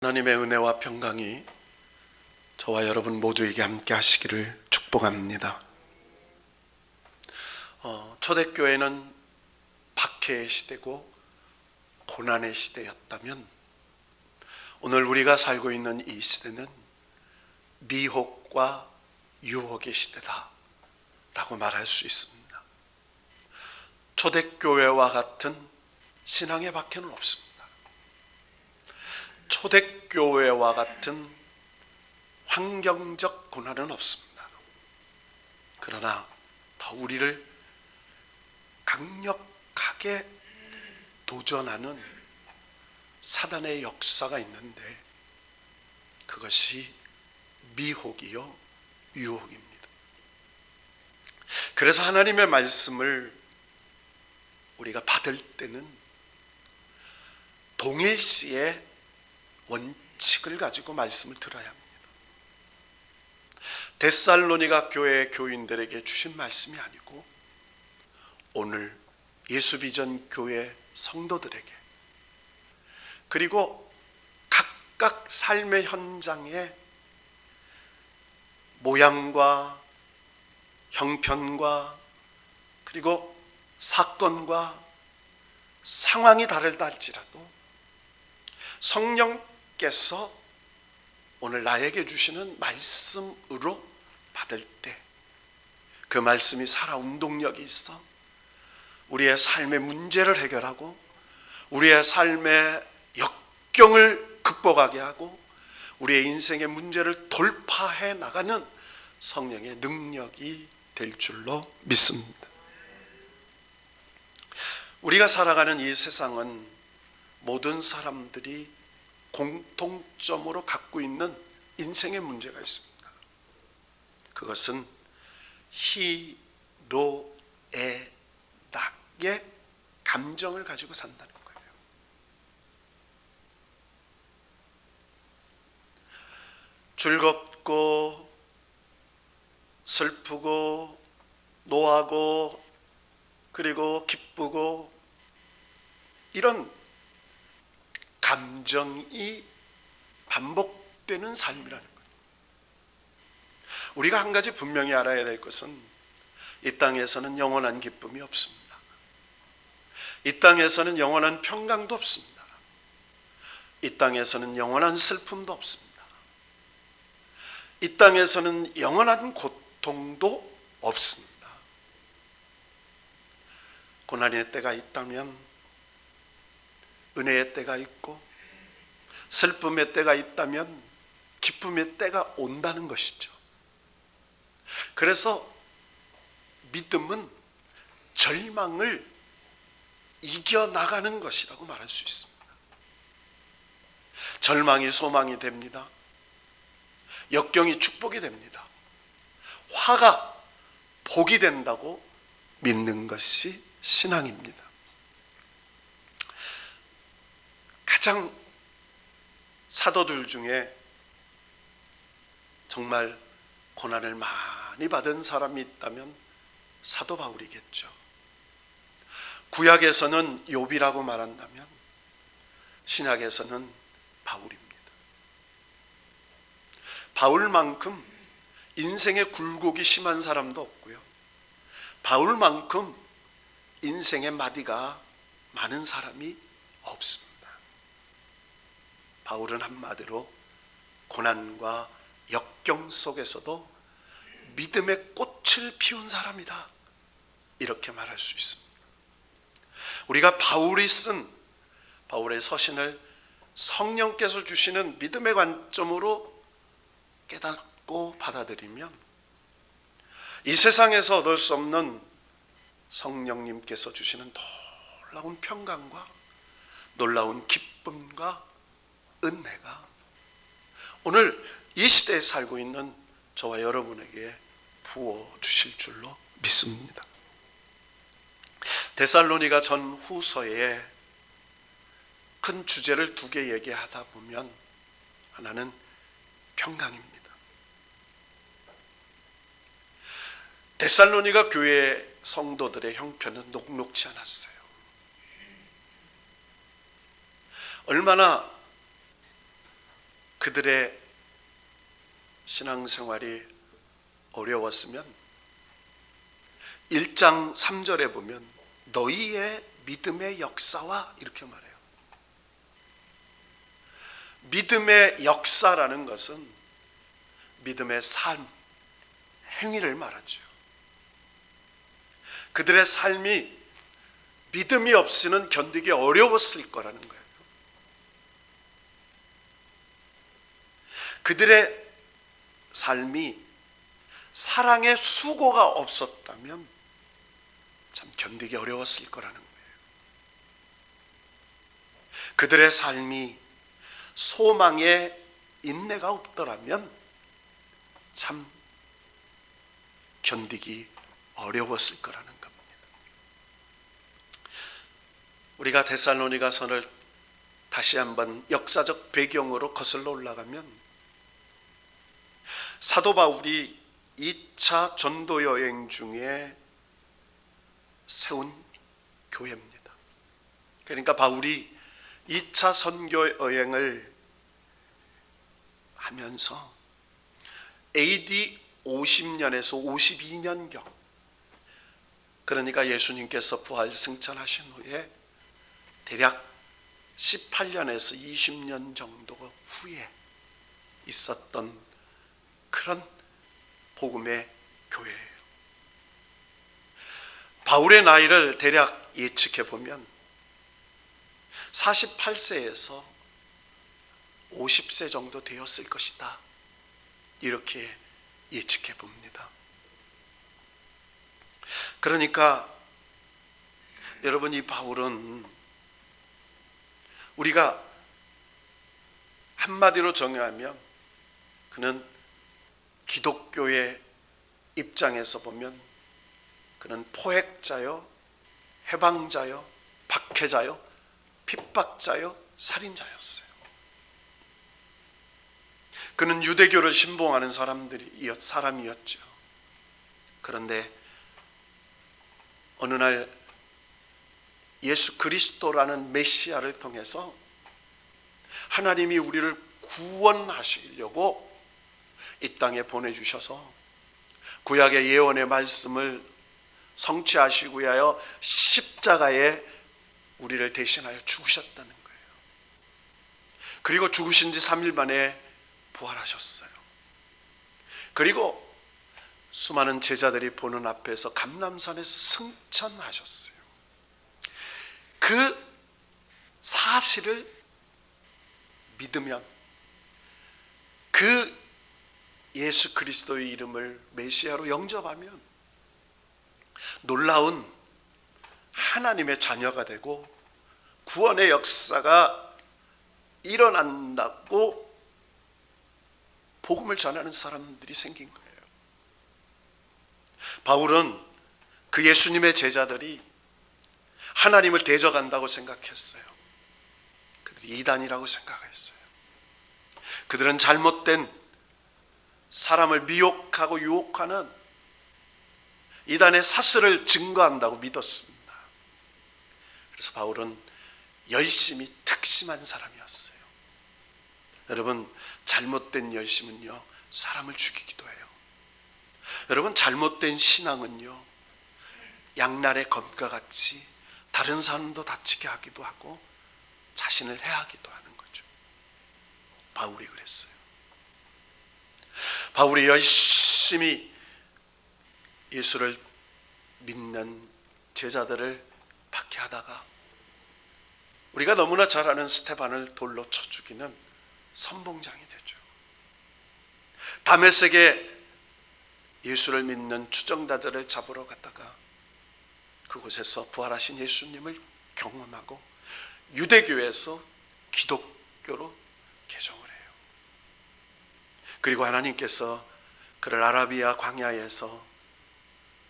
하나님의 은혜와 평강이 저와 여러분 모두에게 함께 하시기를 축복합니다. 초대교회는 박해의 시대고 고난의 시대였다면 오늘 우리가 살고 있는 이 시대는 미혹과 유혹의 시대다라고 말할 수 있습니다. 초대교회와 같은 신앙의 박해는 없습니다. 초대교회와 같은 환경적 고난은 없습니다. 그러나 더 우리를 강력하게 도전하는 사단의 역사가 있는데 그것이 미혹이요 유혹입니다. 그래서 하나님의 말씀을 우리가 받을 때는 동일시에 원칙을 가지고 말씀을 들어야 합니다. 데살로니가 교회 교인들에게 주신 말씀이 아니고 오늘 예수비전 교회 성도들에게 그리고 각각 삶의 현장의 모양과 형편과 그리고 사건과 상황이 다르다 할지라도 성령께서 오늘 나에게 주시는 말씀으로 받을 때 그 말씀이 살아운동력이 있어 우리의 삶의 문제를 해결하고 우리의 삶의 역경을 극복하게 하고 우리의 인생의 문제를 돌파해 나가는 성령의 능력이 될 줄로 믿습니다. 우리가 살아가는 이 세상은 모든 사람들이 공통점으로 갖고 있는 인생의 문제가 있습니다. 그것은 희로애락의 감정을 가지고 산다는 거예요. 즐겁고 슬프고 노하고 그리고 기쁘고 이런 감정이 반복되는 삶이라는 거예요. 우리가 한 가지 분명히 알아야 될 것은 이 땅에서는 영원한 기쁨이 없습니다. 이 땅에서는 영원한 평강도 없습니다. 이 땅에서는 영원한 슬픔도 없습니다. 이 땅에서는 영원한 고통도 없습니다. 고난의 때가 있다면 은혜의 때가 있고 슬픔의 때가 있다면 기쁨의 때가 온다는 것이죠. 그래서 믿음은 절망을 이겨나가는 것이라고 말할 수 있습니다. 절망이 소망이 됩니다. 역경이 축복이 됩니다. 화가 복이 된다고 믿는 것이 신앙입니다. 가장 사도들 중에 정말 고난을 많이 받은 사람이 있다면 사도 바울이겠죠. 구약에서는 욥이라고 말한다면 신약에서는 바울입니다. 바울만큼 인생의 굴곡이 심한 사람도 없고요. 바울만큼 인생의 마디가 많은 사람이 없습니다. 바울은 한마디로 고난과 역경 속에서도 믿음의 꽃을 피운 사람이다 이렇게 말할 수 있습니다. 우리가 바울이 쓴 바울의 서신을 성령께서 주시는 믿음의 관점으로 깨닫고 받아들이면 이 세상에서 얻을 수 없는 성령님께서 주시는 놀라운 평강과 놀라운 기쁨과 은혜가 오늘 이 시대에 살고 있는 저와 여러분에게 부어주실 줄로 믿습니다. 데살로니가 전후서에 큰 주제를 두 개 얘기하다 보면 하나는 평강입니다. 데살로니가 교회 성도들의 형편은 녹록지 않았어요. 얼마나 그들의 신앙생활이 어려웠으면 1장 3절에 보면 너희의 믿음의 역사와 이렇게 말해요. 믿음의 역사라는 것은 믿음의 삶, 행위를 말하죠. 그들의 삶이 믿음이 없이는 견디기 어려웠을 거라는 거예요. 그들의 삶이 사랑의 수고가 없었다면 참 견디기 어려웠을 거라는 거예요. 그들의 삶이 소망에 인내가 없더라면 참 견디기 어려웠을 거라는 겁니다. 우리가 데살로니가서를 다시 한번 역사적 배경으로 거슬러 올라가면 사도 바울이 2차 전도 여행 중에 세운 교회입니다. 그러니까 바울이 2차 선교 여행을 하면서 AD 50년에서 52년경, 그러니까 예수님께서 부활 승천하신 후에 대략 18년에서 20년 정도 후에 있었던 그런 복음의 교회예요. 바울의 나이를 대략 예측해 보면 48세에서 50세 정도 되었을 것이다, 이렇게 예측해 봅니다. 그러니까 여러분, 이 바울은 우리가 한마디로 정의하면 그는 기독교의 입장에서 보면 그는 포획자요, 해방자요, 박해자요, 핍박자요, 살인자였어요. 그는 유대교를 신봉하는 사람이었죠. 그런데 어느 날 예수 그리스도라는 메시아를 통해서 하나님이 우리를 구원하시려고 이 땅에 보내주셔서 구약의 예언의 말씀을 성취하시기 위하여 십자가에 우리를 대신하여 죽으셨다는 거예요. 그리고 죽으신 지 3일 만에 부활하셨어요. 그리고 수많은 제자들이 보는 앞에서 감람산에서 승천하셨어요. 그 사실을 믿으면, 그 예수 그리스도의 이름을 메시아로 영접하면 놀라운 하나님의 자녀가 되고 구원의 역사가 일어난다고 복음을 전하는 사람들이 생긴 거예요. 바울은 그 예수님의 제자들이 하나님을 대적한다고 생각했어요. 그들이 이단이라고 생각했어요. 그들은 잘못된 사람을 미혹하고 유혹하는 이단의 사슬을 증거한다고 믿었습니다. 그래서 바울은 열심히 특심한 사람이었어요. 여러분, 잘못된 열심은요, 사람을 죽이기도 해요. 여러분, 잘못된 신앙은요, 양날의 검과 같이 다른 사람도 다치게 하기도 하고 자신을 해하기도 하는 거죠. 바울이 그랬어요. 바울이 열심히 예수를 믿는 제자들을 박해하다가 우리가 너무나 잘 아는 스데반을 돌로 쳐 죽이는 선봉장이 되죠. 다메섹에 예수를 믿는 추종자들을 잡으러 갔다가 그곳에서 부활하신 예수님을 경험하고 유대교에서 기독교로 개종을 해요. 그리고 하나님께서 그를 아라비아 광야에서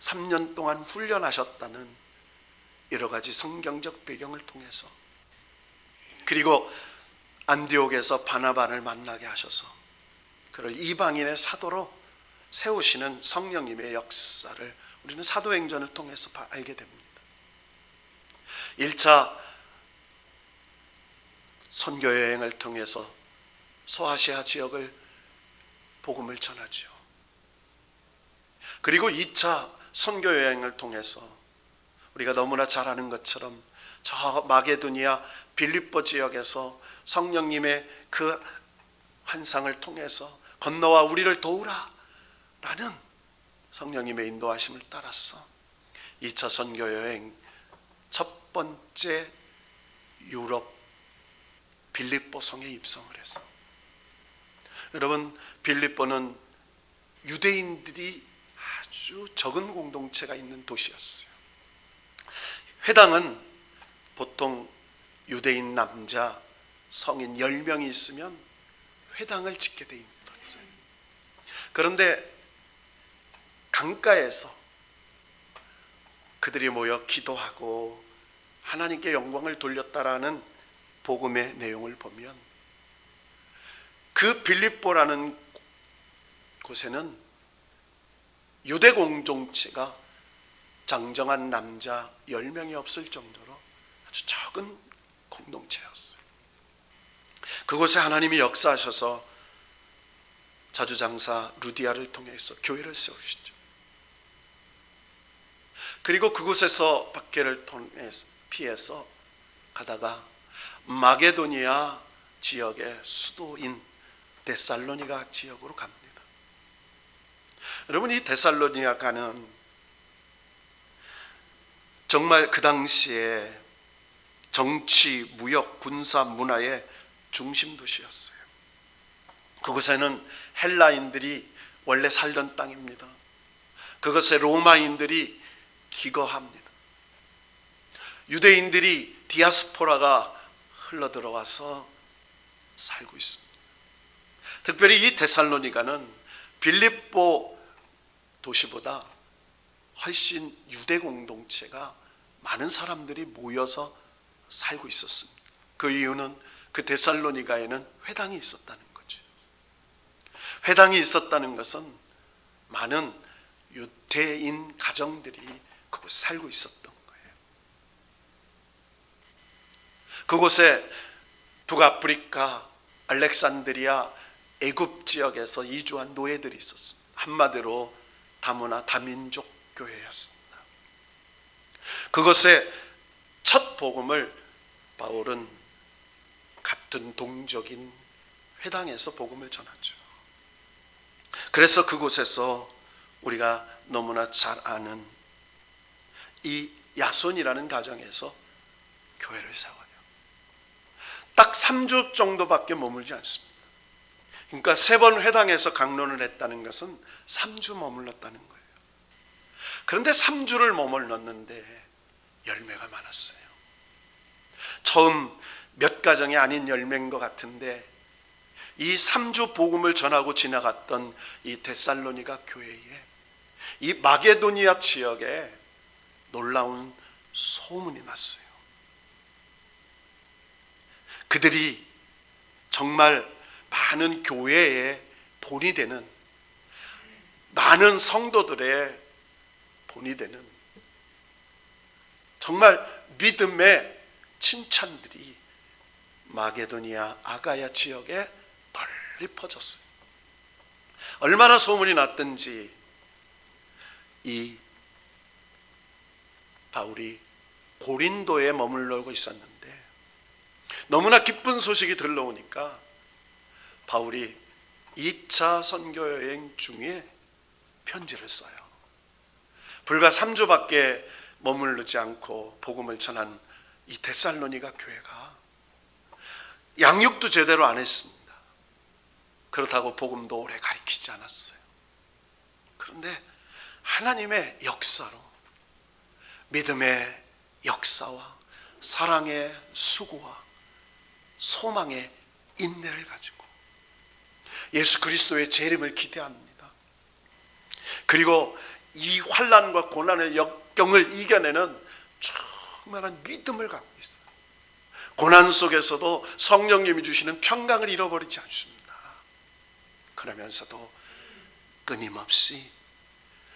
3년 동안 훈련하셨다는 여러 가지 성경적 배경을 통해서, 그리고 안디옥에서 바나바를 만나게 하셔서 그를 이방인의 사도로 세우시는 성령님의 역사를 우리는 사도행전을 통해서 알게 됩니다. 1차 선교여행을 통해서 소아시아 지역을 복음을 전하죠. 그리고 2차 선교 여행을 통해서 우리가 너무나 잘 아는 것처럼 저 마게도니아 빌립보 지역에서 성령님의 그 환상을 통해서 건너와 우리를 도우라 라는 성령님의 인도하심을 따라서 2차 선교 여행 첫 번째 유럽 빌립보 성에 입성을 해서, 여러분, 빌립보는 유대인들이 아주 적은 공동체가 있는 도시였어요. 회당은 보통 유대인 남자 성인 10명이 있으면 회당을 짓게 돼 있었어요. 그런데 강가에서 그들이 모여 기도하고 하나님께 영광을 돌렸다라는 복음의 내용을 보면, 그 빌립보라는 곳에는 유대 공동체가 장정한 남자 10명이 없을 정도로 아주 적은 공동체였어요. 그곳에 하나님이 역사하셔서 자주장사 루디아를 통해서 교회를 세우시죠. 그리고 그곳에서 박해를 피해서 가다가 마게도니아 지역의 수도인 데살로니가 지역으로 갑니다. 여러분, 이 데살로니가는 정말 그 당시에 정치, 무역, 군사, 문화의 중심 도시였어요. 그곳에는 헬라인들이 원래 살던 땅입니다. 그것에 로마인들이 기거합니다. 유대인들이 디아스포라가 흘러들어와서 살고 있습니다. 특별히 이 데살로니가는 빌립보 도시보다 훨씬 유대 공동체가 많은 사람들이 모여서 살고 있었습니다. 그 이유는 그 데살로니가에는 회당이 있었다는 거죠. 회당이 있었다는 것은 많은 유대인 가정들이 그곳에 살고 있었던 거예요. 그곳에 북아프리카, 알렉산드리아, 애굽 지역에서 이주한 노예들이 있었습니다. 한마디로 다문화 다민족 교회였습니다. 그것에 첫 복음을 바울은 같은 동족인 회당에서 복음을 전하죠. 그래서 그곳에서 우리가 너무나 잘 아는 이 야손이라는 가정에서 교회를 세워요. 딱 3주 정도밖에 머물지 않습니다. 그러니까 3번 회당에서 강론을 했다는 것은 3주 머물렀다는 거예요. 그런데 3주를 머물렀는데 열매가 많았어요. 처음 몇 가정이 아닌 열매인 것 같은데, 이 3주 복음을 전하고 지나갔던 이 데살로니가 교회에, 이 마게도니아 지역에 놀라운 소문이 났어요. 그들이 정말 많은 교회의 본이 되는, 많은 성도들의 본이 되는 정말 믿음의 칭찬들이 마게도니아 아가야 지역에 널리 퍼졌어요. 얼마나 소문이 났든지 이 바울이 고린도에 머물러고 있었는데, 너무나 기쁜 소식이 들려오니까 바울이 2차 선교 여행 중에 편지를 써요. 불과 3주밖에 머무르지 않고 복음을 전한 이 데살로니가 교회가 양육도 제대로 안 했습니다. 그렇다고 복음도 오래 가르치지 않았어요. 그런데 하나님의 역사로, 믿음의 역사와 사랑의 수고와 소망의 인내를 가지고 예수 그리스도의 재림을 기대합니다. 그리고 이 환난과 고난의 역경을 이겨내는 충만한 믿음을 갖고 있어요. 고난 속에서도 성령님이 주시는 평강을 잃어버리지 않습니다. 그러면서도 끊임없이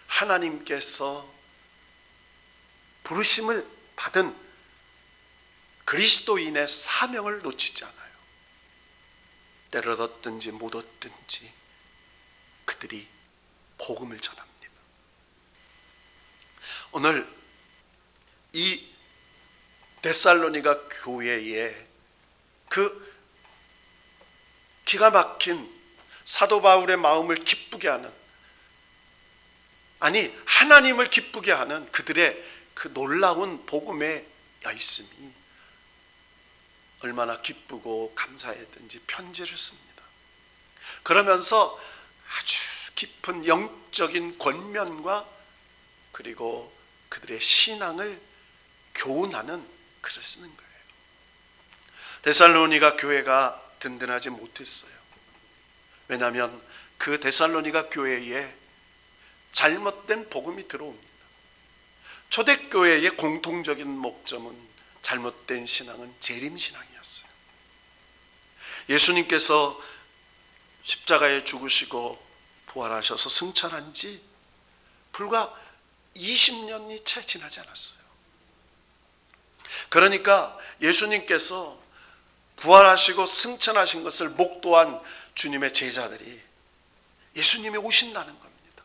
하나님께서 부르심을 받은 그리스도인의 사명을 놓치지 않아요. 때를 얻든지 못 얻든지 그들이 복음을 전합니다. 오늘 이 데살로니가 교회에 그 기가 막힌 사도 바울의 마음을 기쁘게 하는, 아니 하나님을 기쁘게 하는 그들의 그 놀라운 복음의 열심이 얼마나 기쁘고 감사했든지 편지를 씁니다. 그러면서 아주 깊은 영적인 권면과 그리고 그들의 신앙을 교훈하는 글을 쓰는 거예요. 데살로니가 교회가 든든하지 못했어요. 왜냐하면 그 데살로니가 교회에 잘못된 복음이 들어옵니다. 초대교회의 공통적인 목점은 잘못된 신앙은 재림신앙이었어요. 예수님께서 십자가에 죽으시고 부활하셔서 승천한 지 불과 20년이 채 지나지 않았어요. 그러니까 예수님께서 부활하시고 승천하신 것을 목도한 주님의 제자들이 예수님이 오신다는 겁니다.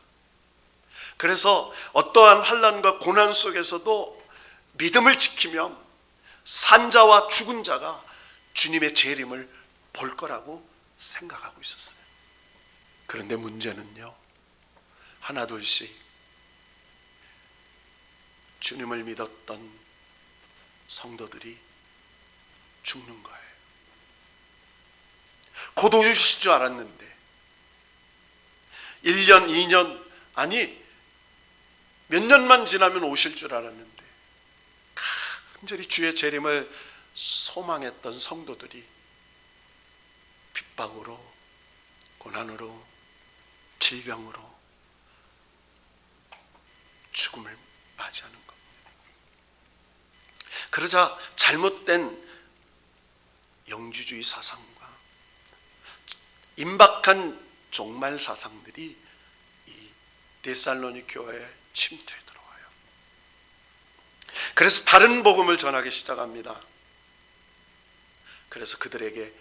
그래서 어떠한 환난과 고난 속에서도 믿음을 지키면 산자와 죽은 자가 주님의 재림을 볼 거라고 생각하고 있었어요. 그런데 문제는요, 하나 둘씩 주님을 믿었던 성도들이 죽는 거예요. 곧 오실 줄 알았는데 1년, 2년, 아니 몇 년만 지나면 오실 줄 알았는데 간절히 주의 재림을 소망했던 성도들이 핍박으로, 고난으로, 질병으로 죽음을 맞이하는 겁니다. 그러자 잘못된 영주주의 사상과 임박한 종말 사상들이 이 데살로니 교회에 침투해 들어와요. 그래서 다른 복음을 전하기 시작합니다. 그래서 그들에게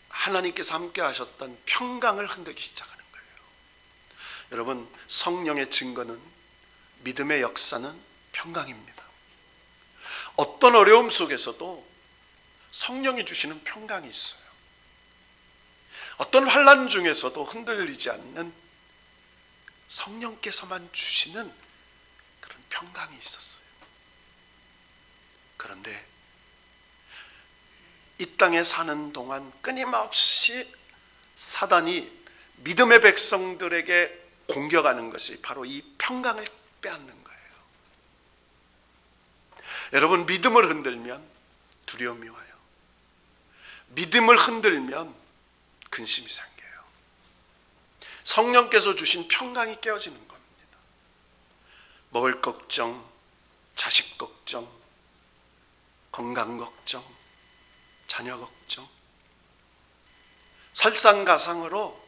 하나님께서 함께 하셨던 평강을 흔들기 시작하는 거예요. 여러분, 성령의 증거는, 믿음의 역사는 평강입니다. 어떤 어려움 속에서도 성령이 주시는 평강이 있어요. 어떤 환난 중에서도 흔들리지 않는 성령께서만 주시는 그런 평강이 있었어요. 그런데 이 땅에 사는 동안 끊임없이 사단이 믿음의 백성들에게 공격하는 것이 바로 이 평강을 빼앗는 거예요. 여러분, 믿음을 흔들면 두려움이 와요. 믿음을 흔들면 근심이 생겨요. 성령께서 주신 평강이 깨어지는 겁니다. 먹을 걱정, 자식 걱정, 건강 걱정, 자녀 걱정, 설상가상으로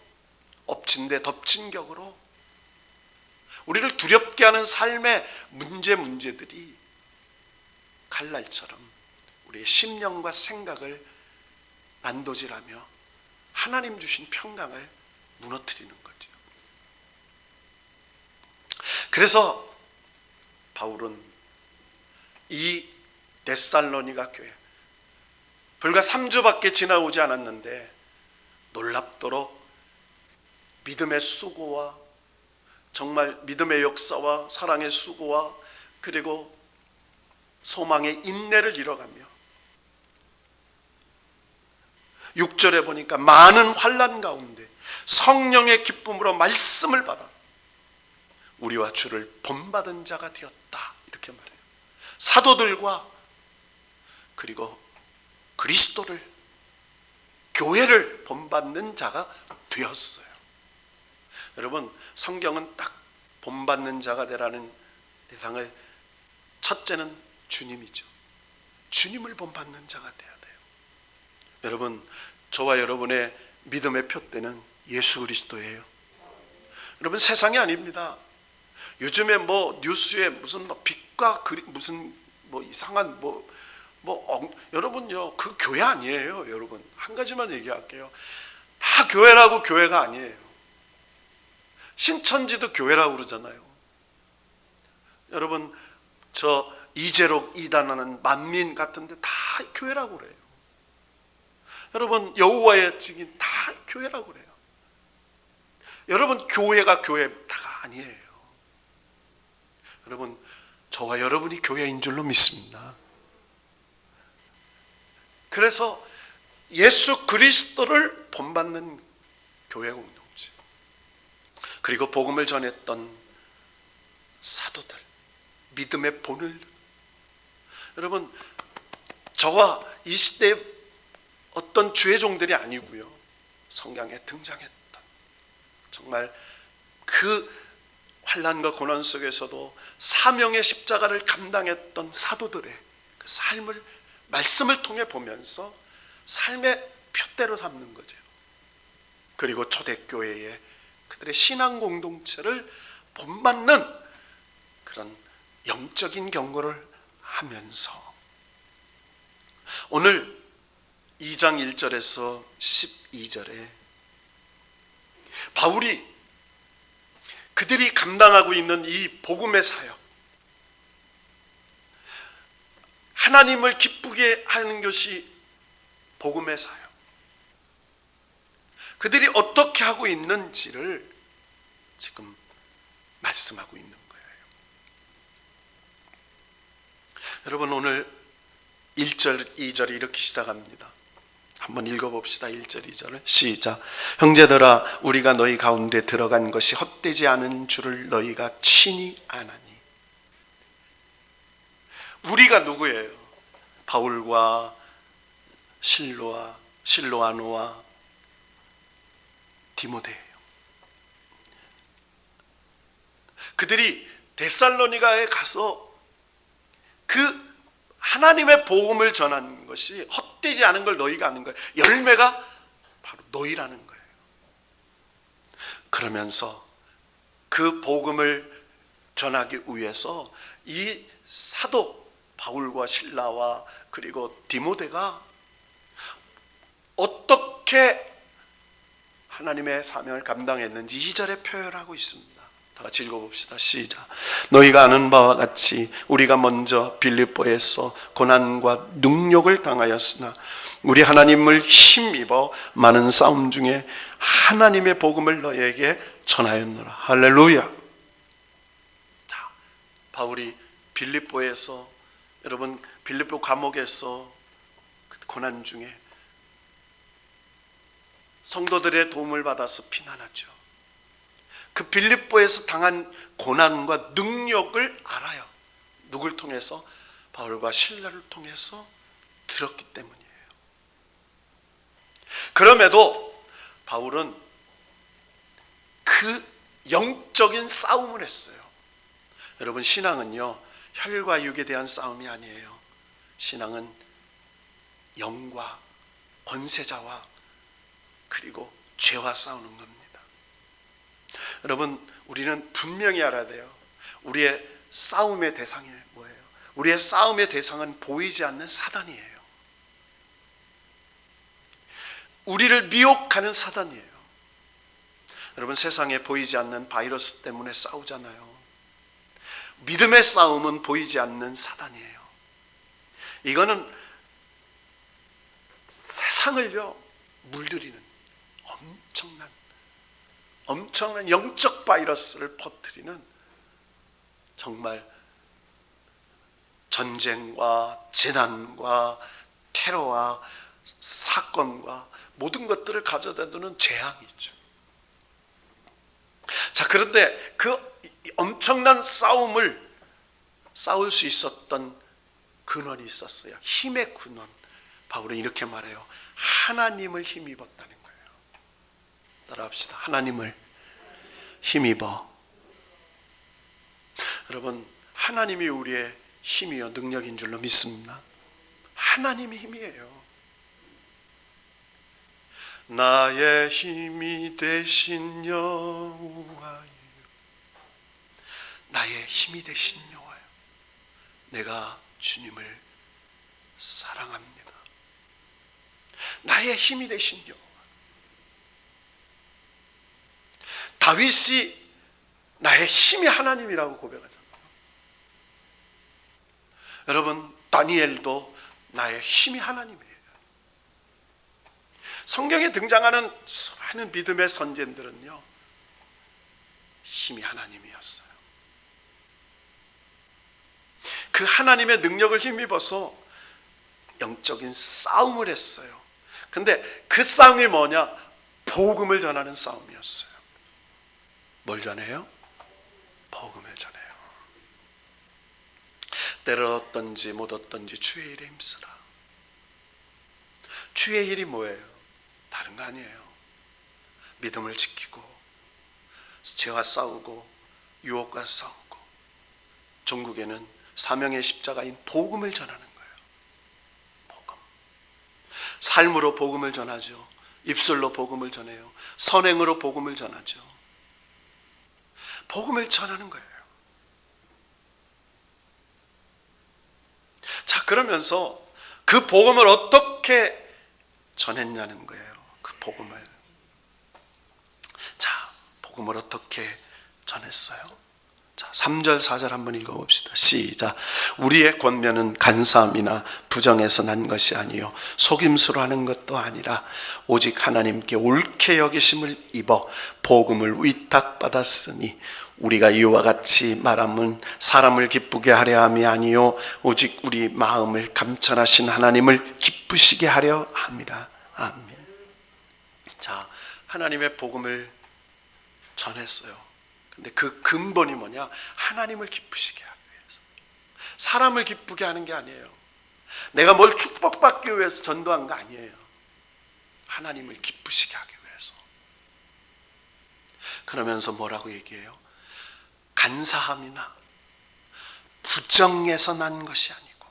엎친 데 덮친 격으로 우리를 두렵게 하는 삶의 문제들이 칼날처럼 우리의 심령과 생각을 난도질하며 하나님 주신 평강을 무너뜨리는 거죠. 그래서 바울은 이 데살로니가 교회, 불과 3주밖에 지나오지 않았는데 놀랍도록 믿음의 수고와, 정말 믿음의 역사와 사랑의 수고와 그리고 소망의 인내를 이뤄가며 6절에 보니까 많은 환난 가운데 성령의 기쁨으로 말씀을 받아 우리와 주를 본받은 자가 되었다, 이렇게 말해요. 사도들과 그리고 그리스도를, 교회를 본받는 자가 되었어요. 여러분, 성경은 딱 본받는 자가 되라는 대상을, 첫째는 주님이죠. 주님을 본받는 자가 돼야 돼요. 여러분, 저와 여러분의 믿음의 표대는 예수 그리스도예요. 여러분, 세상이 아닙니다. 요즘에 뭐 뉴스에 무슨 빛과 무슨 뭐 이상한 뭐 여러분요, 그 교회 아니에요. 여러분, 한 가지만 얘기할게요. 다 교회라고 교회가 아니에요. 신천지도 교회라고 그러잖아요. 여러분, 저 이재록 이단하는 만민 같은데 다 교회라고 그래요. 여러분, 여호와의 증인 다 교회라고 그래요. 여러분, 교회가 교회다가 아니에요. 여러분, 저와 여러분이 교회인 줄로 믿습니다. 그래서 예수 그리스도를 본받는 교회 공동체, 그리고 복음을 전했던 사도들, 믿음의 본을, 여러분, 저와 이 시대의 어떤 주의 종들이 아니고요, 성경에 등장했던 정말 그 환난과 고난 속에서도 사명의 십자가를 감당했던 사도들의 그 삶을, 말씀을 통해 보면서 삶의 표대로 삼는 거죠. 그리고 초대교회의 그들의 신앙 공동체를 본받는 그런 영적인 경고를 하면서 오늘 2장 1절에서 12절에 바울이 그들이 감당하고 있는 이 복음의 사역, 하나님을 기쁘게 하는 것이 복음의 사역, 그들이 어떻게 하고 있는지를 지금 말씀하고 있는 거예요. 여러분, 오늘 1절, 2절이 이렇게 시작합니다. 한번 읽어봅시다. 1절, 2절을 시작. 형제들아, 우리가 너희 가운데 들어간 것이 헛되지 않은 줄을 너희가 친히 아나니. 우리가 누구예요? 바울과 실로아노와 디모데예요. 그들이 데살로니가에 가서 그 하나님의 복음을 전하는 것이 헛되지 않은 걸 너희가 아는 거예요. 열매가 바로 너희라는 거예요. 그러면서 그 복음을 전하기 위해서 이 사도 바울과 실라와 그리고 디모데가 어떻게 하나님의 사명을 감당했는지 2절에 표현하고 있습니다. 다 같이 읽어봅시다. 시작. 너희가 아는 바와 같이 우리가 먼저 빌립보에서 고난과 능욕을 당하였으나 우리 하나님을 힘입어 많은 싸움 중에 하나님의 복음을 너희에게 전하였노라. 할렐루야. 자, 바울이 빌립보에서, 여러분, 빌립보 감옥에서 고난 중에 성도들의 도움을 받아서 피난하죠. 그 빌립보에서 당한 고난과 능력을 알아요. 누굴 통해서? 바울과 실라를 통해서 들었기 때문이에요. 그럼에도 바울은 그 영적인 싸움을 했어요. 여러분, 신앙은요, 혈과 육에 대한 싸움이 아니에요. 신앙은 영과 권세자와 그리고 죄와 싸우는 겁니다. 여러분, 우리는 분명히 알아야 돼요. 우리의 싸움의 대상이 뭐예요? 우리의 싸움의 대상은 보이지 않는 사단이에요. 우리를 미혹하는 사단이에요. 여러분, 세상에 보이지 않는 바이러스 때문에 싸우잖아요. 믿음의 싸움은 보이지 않는 사단이에요. 이거는 세상을요 물들이는 엄청난 영적 바이러스를 퍼뜨리는, 정말 전쟁과 재난과 테러와 사건과 모든 것들을 가져다 두는 재앙이죠. 자, 그런데 그 엄청난 싸움을 싸울 수 있었던 근원이 있었어요. 힘의 근원. 바울은 이렇게 말해요. 하나님을 힘입었다는 거예요. 따라합시다. 하나님을 힘입어. 여러분, 하나님이 우리의 힘이요 능력인 줄로 믿습니다. 하나님이 힘이에요. 나의 힘이 되신 여호와여, 나의 힘이 되신 여호와여, 내가 주님을 사랑합니다. 나의 힘이 되신 여호와. 다윗이 나의 힘이 하나님이라고 고백하잖아요. 여러분, 다니엘도 나의 힘이 하나님이에요. 성경에 등장하는 수많은 믿음의 선진들은요, 힘이 하나님이었어요. 그 하나님의 능력을 힘입어서 영적인 싸움을 했어요. 근데 그 싸움이 뭐냐? 복음을 전하는 싸움이었어요. 뭘 전해요? 복음을 전해요. 때를 얻든지 못 얻든지 주의 일에 힘쓰라. 주의 일이 뭐예요? 다른 거 아니에요. 믿음을 지키고 죄와 싸우고 유혹과 싸우고, 종국에는 사명의 십자가인 복음을 전하는 거예요. 복음. 삶으로 복음을 전하죠. 입술로 복음을 전해요. 선행으로 복음을 전하죠. 복음을 전하는 거예요. 자, 그러면서 그 복음을 어떻게 전했냐는 거예요. 그 복음을. 자, 복음을 어떻게 전했어요? 자, 3절 4절 한번 읽어봅시다. 시작. 우리의 권면은 간사함이나 부정에서 난 것이 아니요 속임수로 하는 것도 아니라 오직 하나님께 옳게 여기심을 입어 복음을 위탁받았으니 우리가 이와 같이 말함은 사람을 기쁘게 하려 함이 아니요 오직 우리 마음을 감찰하신 하나님을 기쁘시게 하려 함이라. 아멘. 자, 하나님의 복음을 전했어요. 근데 그 근본이 뭐냐? 하나님을 기쁘시게 하기 위해서. 사람을 기쁘게 하는 게 아니에요. 내가 뭘 축복받기 위해서 전도한 거 아니에요. 하나님을 기쁘시게 하기 위해서. 그러면서 뭐라고 얘기해요? 간사함이나 부정에서 난 것이 아니고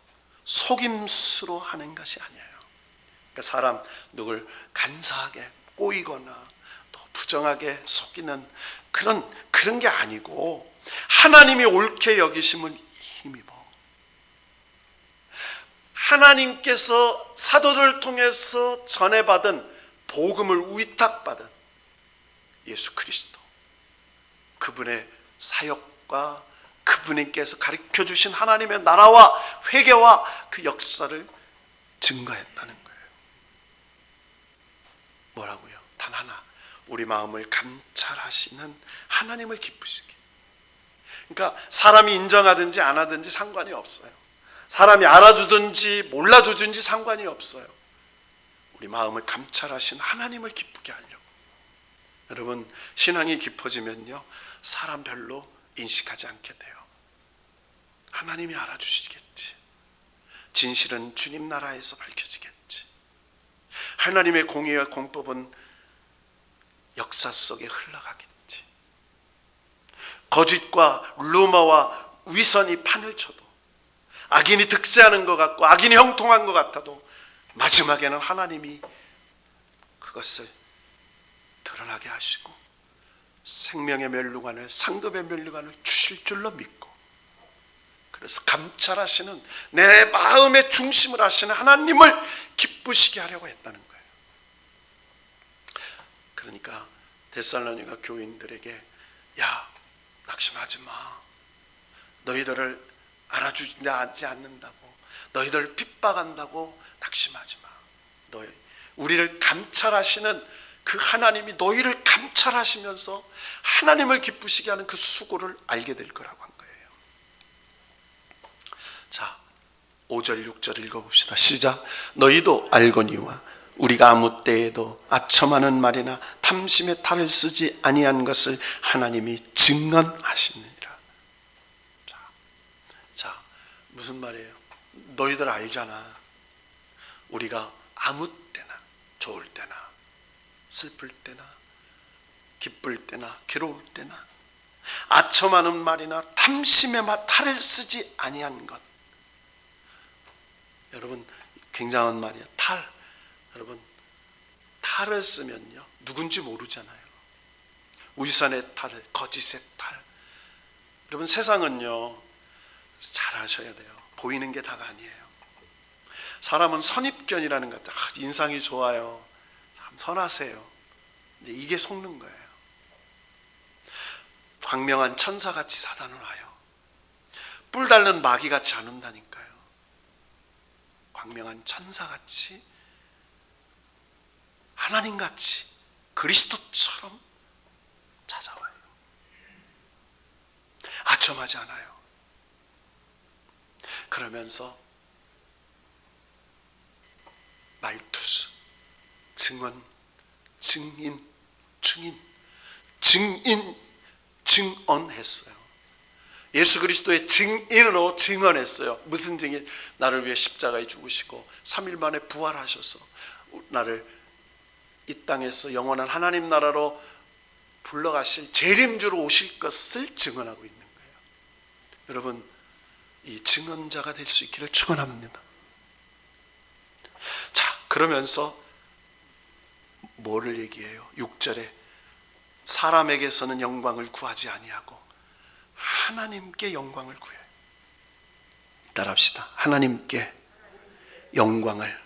속임수로 하는 것이 아니에요. 그러니까 사람 누굴 간사하게 꼬이거나 또 부정하게 속이는 그런 게 아니고 하나님이 옳게 여기심을 힘입어. 하나님께서 사도를 통해서 전해받은 복음을 위탁받은 예수 그리스도, 그분의 사역과 그분께서 가르쳐 주신 하나님의 나라와 회개와 그 역사를 증거했다는 거예요. 뭐라고요? 단 하나, 우리 마음을 감찰하시는 하나님을 기쁘시게. 그러니까 사람이 인정하든지 안 하든지 상관이 없어요. 사람이 알아두든지 몰라두든지 상관이 없어요. 우리 마음을 감찰하신 하나님을 기쁘게 하려고. 여러분, 신앙이 깊어지면요, 사람 별로 인식하지 않게 돼요. 하나님이 알아주시겠지. 진실은 주님 나라에서 밝혀지겠지. 하나님의 공의와 공법은 역사 속에 흘러가겠지. 거짓과 루머와 위선이 판을 쳐도, 악인이 득세하는 것 같고 악인이 형통한 것 같아도 마지막에는 하나님이 그것을 드러나게 하시고 생명의 멸류관을, 상급의 멸류관을 주실 줄로 믿고, 그래서 감찰하시는 내 마음의 중심을 하시는 하나님을 기쁘시게 하려고 했다는 거예요. 그러니까 데살로니가 교인들에게, 야, 낙심하지 마. 너희들을 알아주지 않는다고, 너희들을 핍박한다고 낙심하지 마. 우리를 감찰하시는 그 하나님이 너희를 감찰하시면서 하나님을 기쁘시게 하는 그 수고를 알게 될 거라고 한 거예요. 자, 5절 6절 읽어봅시다. 시작. 너희도 알거니와 우리가 아무 때에도 아첨하는 말이나 탐심의 탈을 쓰지 아니한 것을 하나님이 증언하시느니라. 자, 무슨 말이에요? 너희들 알잖아. 우리가 아무 때나, 좋을 때나, 슬플 때나, 기쁠 때나, 괴로울 때나 아첨하는 말이나 탐심의 탈을 쓰지 아니한 것. 여러분, 굉장한 말이에요. 탈. 여러분, 탈을 쓰면요, 누군지 모르잖아요. 위선의 탈, 거짓의 탈. 여러분, 세상은요, 잘 아셔야 돼요. 보이는 게 다가 아니에요. 사람은 선입견이라는 것 같아요. 인상이 좋아요. 참 선하세요. 근데 이게 속는 거예요. 광명한 천사같이 사단은 와요. 뿔 달린 마귀같이 안 온다니까요. 광명한 천사같이, 하나님같이, 그리스도처럼 찾아와요. 아첨하지 않아요. 그러면서 말투수, 증언, 증인, 증언했어요. 예수 그리스도의 증인으로 증언했어요. 무슨 증인? 나를 위해 십자가에 죽으시고 3일 만에 부활하셔서 나를 이 땅에서 영원한 하나님 나라로 불러가실 재림주로 오실 것을 증언하고 있는 거예요. 여러분, 이 증언자가 될 수 있기를 축원합니다. 자, 그러면서 뭐를 얘기해요? 6절에 사람에게서는 영광을 구하지 아니하고 하나님께 영광을 구해요. 따라합시다. 하나님께 영광을.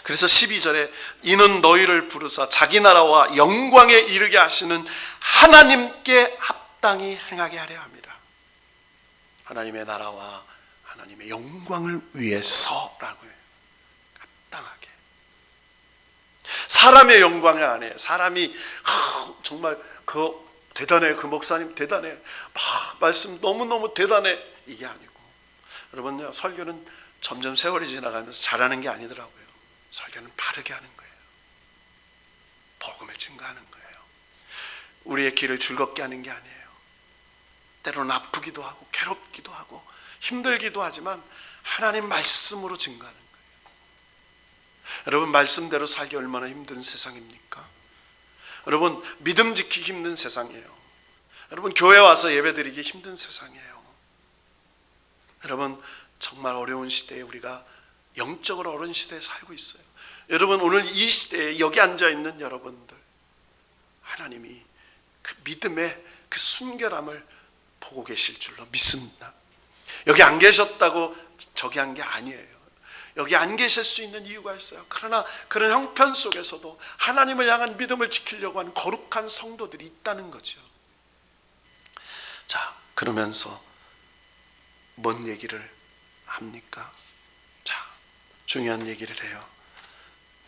그래서 12절에 이는 너희를 부르사 자기 나라와 영광에 이르게 하시는 하나님께 합당히 행하게 하려 합니다. 하나님의 나라와 하나님의 영광을 위해서라고 해요. 합당하게. 사람의 영광이 아니에요. 사람이 정말 대단해, 그 목사님 대단해, 말씀 너무너무 대단해, 이게 아니고, 여러분요, 설교는 점점 세월이 지나가면서 잘하는 게 아니더라고요. 설교는 바르게 하는 거예요. 복음을 증거하는 거예요. 우리의 길을 즐겁게 하는 게 아니에요. 때로는 아프기도 하고 괴롭기도 하고 힘들기도 하지만 하나님 말씀으로 증거하는 거예요. 여러분, 말씀대로 살기 얼마나 힘든 세상입니까? 여러분, 믿음 지키기 힘든 세상이에요. 여러분, 교회 와서 예배드리기 힘든 세상이에요. 여러분, 정말 어려운 시대에 우리가 영적으로 어려운 시대에 살고 있어요. 여러분, 오늘 이 시대에 여기 앉아있는 여러분들, 하나님이 그 믿음의 그 순결함을 보고 계실 줄로 믿습니다. 여기 안 계셨다고 저기 한 게 아니에요. 여기 안 계실 수 있는 이유가 있어요. 그러나 그런 형편 속에서도 하나님을 향한 믿음을 지키려고 하는 거룩한 성도들이 있다는 거죠. 자, 그러면서 뭔 얘기를 합니까? 자, 중요한 얘기를 해요.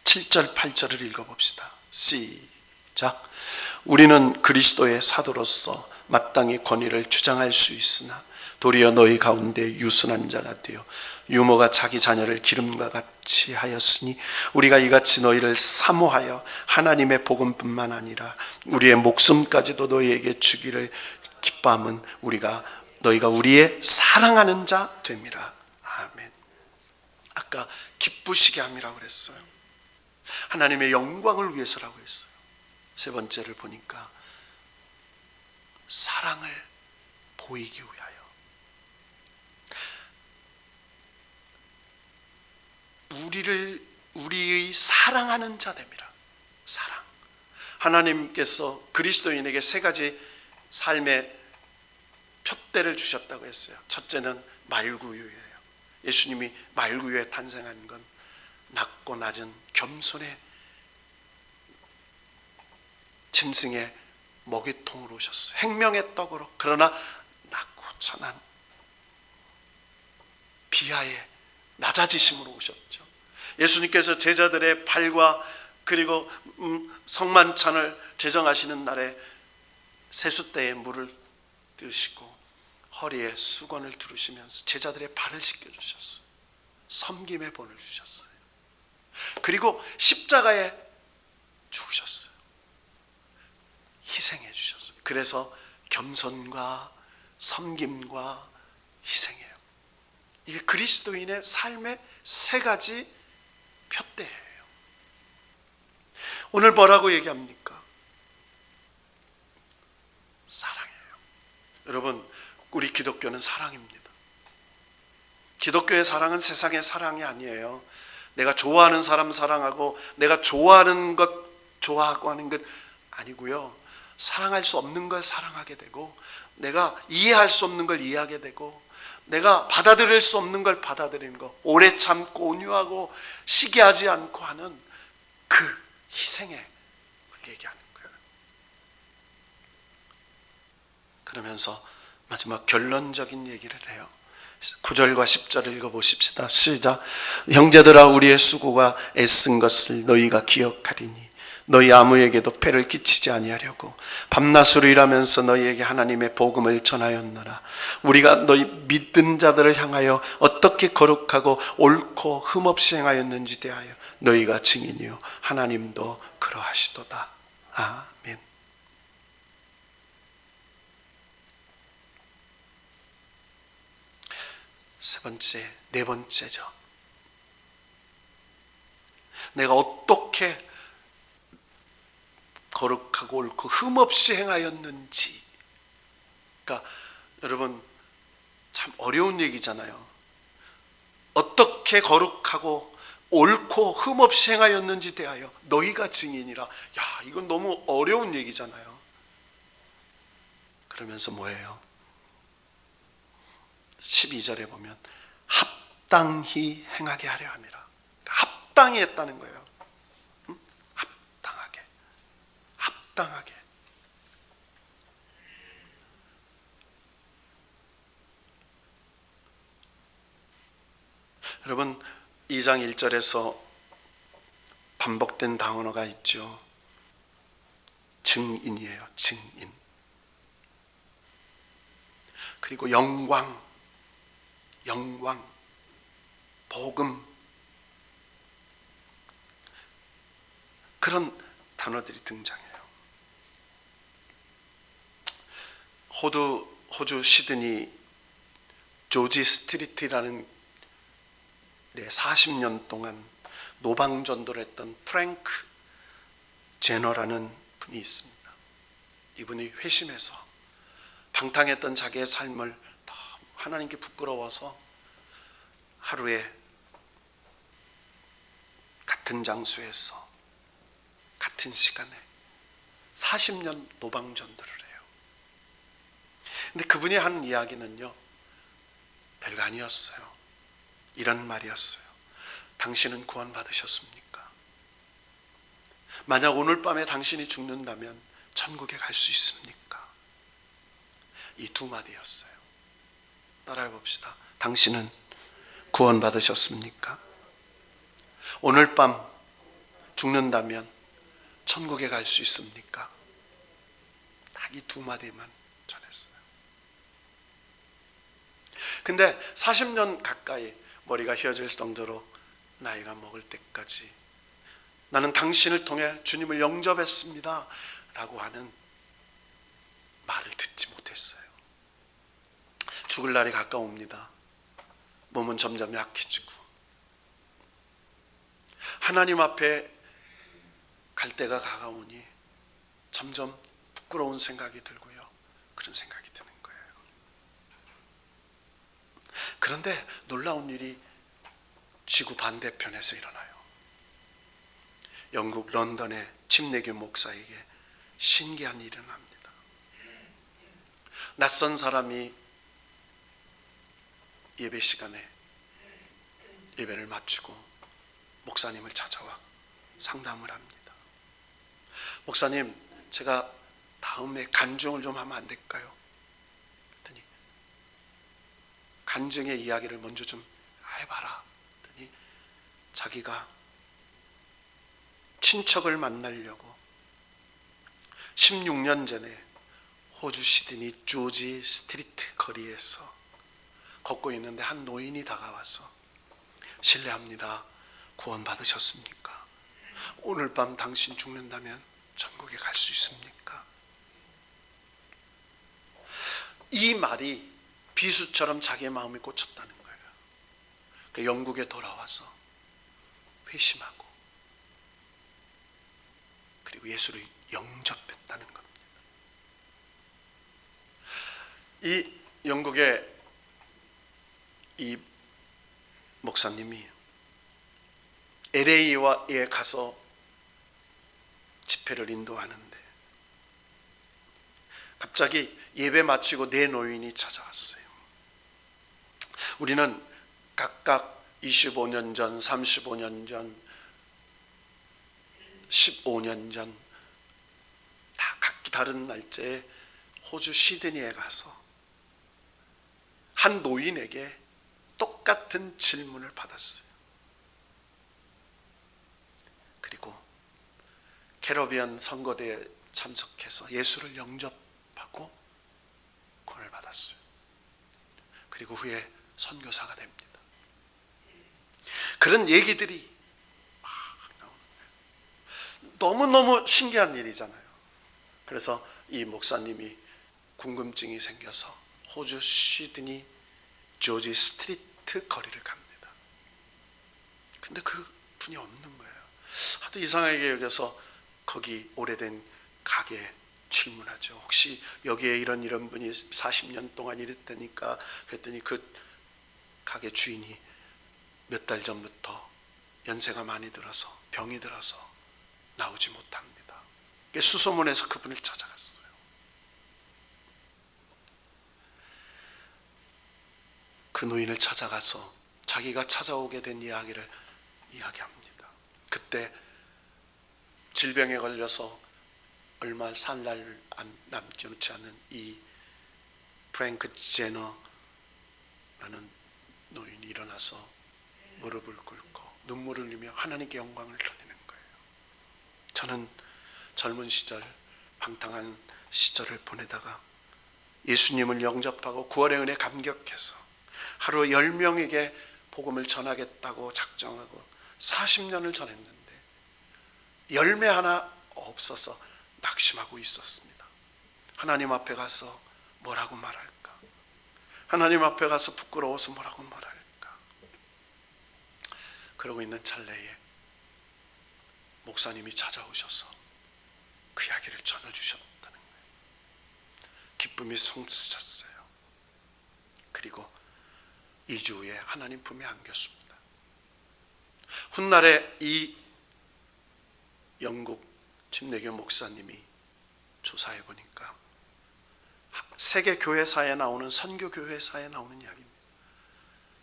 7절 8절을 읽어봅시다. 시작. 우리는 그리스도의 사도로서 마땅히 권위를 주장할 수 있으나 도리어 너희 가운데 유순한 자가 되어 유모가 자기 자녀를 기름과 같이 하였으니 우리가 이같이 너희를 사모하여 하나님의 복음뿐만 아니라 우리의 목숨까지도 너희에게 주기를 기뻐함은 너희가 우리의 사랑하는 자 됨이라. 아멘. 아까 기쁘시게 함이라고 그랬어요. 하나님의 영광을 위해서라고 했어요. 세 번째를 보니까 사랑을 보이기 위하여. 우리의 사랑하는 자 됨이라. 사랑. 하나님께서 그리스도인에게 세 가지 삶의 표대를 주셨다고 했어요. 첫째는 말구유예요. 예수님이 말구유에 탄생한 건 낮고 낮은 겸손의 짐승의 먹이통으로 오셨어요. 생명의 떡으로. 그러나 낮고 천한 비하의 낮아지심으로 오셨죠. 예수님께서 제자들의 발과 그리고 성만찬을 제정하시는 날에 세숫대에 물을 드시고 허리에 수건을 두르시면서 제자들의 발을 씻겨주셨어요. 섬김의 본을 주셨어요. 그리고 십자가에 죽으셨어요. 희생해 주셨어요. 그래서 겸손과 섬김과 희생이에요. 이게 그리스도인의 삶의 세 가지 표대예요. 오늘 뭐라고 얘기합니까? 사랑이에요. 여러분, 우리 기독교는 사랑입니다. 기독교의 사랑은 세상의 사랑이 아니에요. 내가 좋아하는 사람 사랑하고 내가 좋아하는 것 좋아하고 하는 것 아니고요. 사랑할 수 없는 걸 사랑하게 되고, 내가 이해할 수 없는 걸 이해하게 되고, 내가 받아들일 수 없는 걸 받아들이는 거, 오래 참고 온유하고 시기하지 않고 하는 그 희생에 얘기하는 거예요. 그러면서 마지막 결론적인 얘기를 해요. 9절과 10절을 읽어보십시다. 시작. 형제들아, 우리의 수고가 애쓴 것을 너희가 기억하리니 너희 아무에게도 폐를 끼치지 아니하려고 밤낮으로 일하면서 너희에게 하나님의 복음을 전하였노라. 우리가 너희 믿는 자들을 향하여 어떻게 거룩하고 옳고 흠없이 행하였는지 대하여 너희가 증인이요 하나님도 그러하시도다. 아멘. 세 번째, 네 번째죠. 내가 어떻게 거룩하고 옳고 흠없이 행하였는지. 그러니까 여러분, 참 어려운 얘기잖아요. 어떻게 거룩하고 옳고 흠없이 행하였는지 대하여 너희가 증인이라. 야, 이건 너무 어려운 얘기잖아요. 그러면서 뭐예요? 12절에 보면 합당히 행하게 하려 함이라. 합당히 했다는 거예요. 합당하게. 합당하게. 여러분, 2장 1절에서 반복된 단어가 있죠. 증인이에요. 증인. 그리고 영광, 영광, 복음, 그런 단어들이 등장해요. 호주 시드니 조지 스트리트라는 40년 동안 노방전도를 했던 프랭크 제너라는 분이 있습니다. 이분이 회심해서 방탕했던 자기의 삶을 하나님께 부끄러워서 하루에 같은 장소에서 같은 시간에 40년 노방전도를 해요. 근데 그분이 한 이야기는요, 별거 아니었어요. 이런 말이었어요. 당신은 구원받으셨습니까? 만약 오늘 밤에 당신이 죽는다면 천국에 갈 수 있습니까? 이 두 마디였어요. 따라해 봅시다. 당신은 구원받으셨습니까? 오늘 밤 죽는다면 천국에 갈 수 있습니까? 딱 이 두 마디만 전했어요. 근데 40년 가까이 머리가 휘어질 정도로 나이가 먹을 때까지 나는 당신을 통해 주님을 영접했습니다 라고 하는 말을 듣지 못했어요. 죽을 날이 가까웁니다. 몸은 점점 약해지고 하나님 앞에 갈 때가 가까우니 점점 부끄러운 생각이 들고요. 그런 생각이 드는 거예요. 그런데 놀라운 일이 지구 반대편에서 일어나요. 영국 런던의 침례교 목사에게 신기한 일이 일어납니다. 낯선 사람이 예배 시간에 예배를 마치고 목사님을 찾아와 상담을 합니다. 목사님, 제가 다음에 간증을 좀 하면 안 될까요? 그랬더니 간증의 이야기를 먼저 좀 해봐라. 그랬더니 자기가 친척을 만나려고 16년 전에 호주 시드니 조지 스트리트 거리에서 걷고 있는데 한 노인이 다가와서 실례합니다. 구원 받으셨습니까? 오늘 밤 당신 죽는다면 천국에 갈 수 있습니까? 이 말이 비수처럼 자기의 마음에 꽂혔다는 거예요. 영국에 돌아와서 회심하고 그리고 예수를 영접했다는 겁니다. 이 영국의 이 목사님이 LA에 가서 집회를 인도하는데 갑자기 예배 마치고 네 노인이 찾아왔어요. 우리는 각각 25년 전, 35년 전, 15년 전 다 각기 다른 날짜에 호주 시드니에 가서 한 노인에게 똑같은 질문을 받았어요. 그리고 캐러비안 선거대에 참석해서 예수를 영접하고 구원을 받았어요. 그리고 후에 선교사가 됩니다. 그런 얘기들이 막 나오는 거예요. 너무너무 신기한 일이잖아요. 그래서 이 목사님이 궁금증이 생겨서 호주 시드니 조지 스트리트 거리를 갑니다. 근데 그 분이 없는 거예요. 하도 이상하게 여겨서 거기 오래된 가게에 질문하죠. 혹시 여기에 이런 분이 40년 동안 일했다니까. 그랬더니 그 가게 주인이 몇 달 전부터 연세가 많이 들어서 병이 들어서 나오지 못합니다. 수소문해서 그분을 찾아갔어요. 그 노인을 찾아가서 자기가 찾아오게 된 이야기를 이야기합니다. 그때 질병에 걸려서 얼마 살 날 남지 않은 이 프랭크 제너라는 노인이 일어나서 무릎을 꿇고 눈물을 흘리며 하나님께 영광을 돌리는 거예요. 저는 젊은 시절, 방탕한 시절을 보내다가 예수님을 영접하고 구원의 은혜에 감격해서 하루 10명에게 복음을 전하겠다고 작정하고 40년을 전했는데 열매 하나 없어서 낙심하고 있었습니다. 하나님 앞에 가서 뭐라고 말할까? 하나님 앞에 가서 부끄러워서 뭐라고 말할까? 그러고 있는 찰나에 목사님이 찾아오셔서 그 이야기를 전해주셨다는 거예요. 기쁨이 솟으셨어요. 그리고 2주 후에 하나님 품에 안겼습니다. 훗날에 이 영국 침례교 목사님이 조사해 보니까 세계 교회사에 나오는 선교 교회사에 나오는 이야기입니다.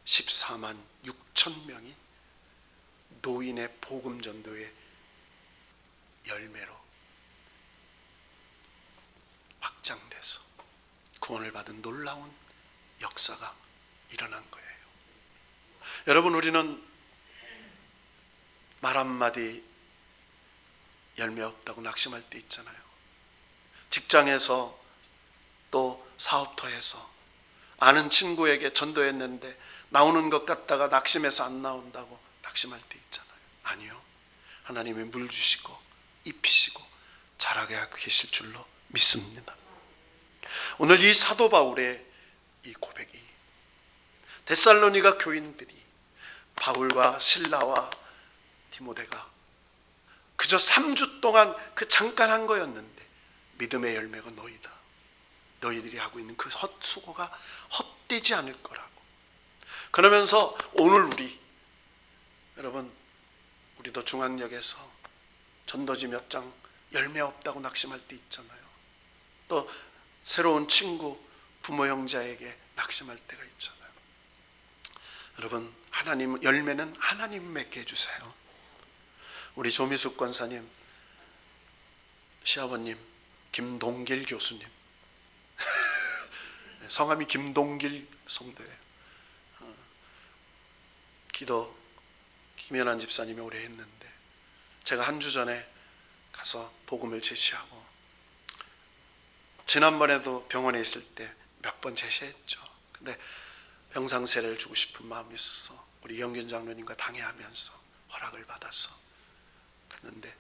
14만 6천 명이 노인의 복음 전도의 열매로 확장돼서 구원을 받은 놀라운 역사가 일어난 거예요. 여러분, 우리는 말 한마디 열매 없다고 낙심할 때 있잖아요. 직장에서 또 사업터에서 아는 친구에게 전도했는데 나오는 것 같다가 낙심해서 안 나온다고 낙심할 때 있잖아요. 아니요. 하나님이 물 주시고 입히시고 자라게 하고 계실 줄로 믿습니다. 오늘 이 사도 바울의 이 고백이 데살로니가 교인들이 바울과 실라와 디모데가 그저 3주 동안 그 잠깐 한 거였는데 믿음의 열매가 너희다. 너희들이 하고 있는 그 헛수고가 헛되지 않을 거라고. 그러면서 오늘 여러분, 우리도 중앙역에서 전도지 몇 장 열매 없다고 낙심할 때 있잖아요. 또 새로운 친구, 부모 형제에게 낙심할 때가 있잖아요. 여러분, 하나님 열매는 하나님 맺게 해주세요. 우리 조미숙 권사님 시아버님 김동길 교수님 성함이 김동길 성도예요. 기도 김연한 집사님이 오래 했는데 제가 한 주 전에 가서 복음을 제시하고 지난번에도 병원에 있을 때 몇 번 제시했죠. 근데 병상세례를 주고 싶은 마음이 있어서 우리 영균 장로님과 당회하면서 허락을 받아서 갔는데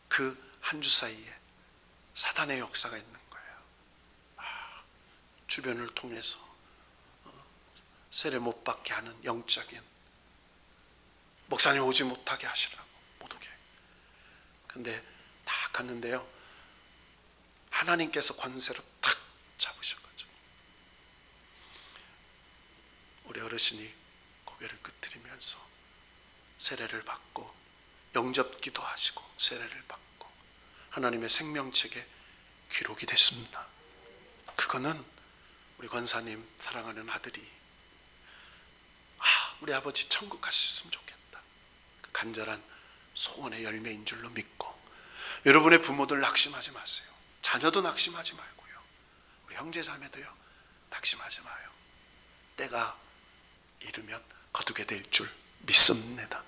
그 한 주 사이에 사단의 역사가 있는 거예요. 주변을 통해서 세례 못 받게 하는 영적인, 목사님 오지 못하게 하시라고, 못 오게. 근데 다 갔는데요, 하나님께서 권세로 탁 잡으신 거죠. 우리 어르신이 고개를 끄트리면서 세례를 받고 영접 기도하시고 세례를 받고 하나님의 생명책에 기록이 됐습니다. 그거는 우리 권사님 사랑하는 아들이 우리 아버지 천국 가셨으면 좋겠다, 그 간절한 소원의 열매인 줄로 믿고, 여러분의 부모들 낙심하지 마세요. 자녀도 낙심하지 말고요. 우리 형제 자매도요, 낙심하지 마요. 때가 이르면 거두게 될 줄 믿습니다.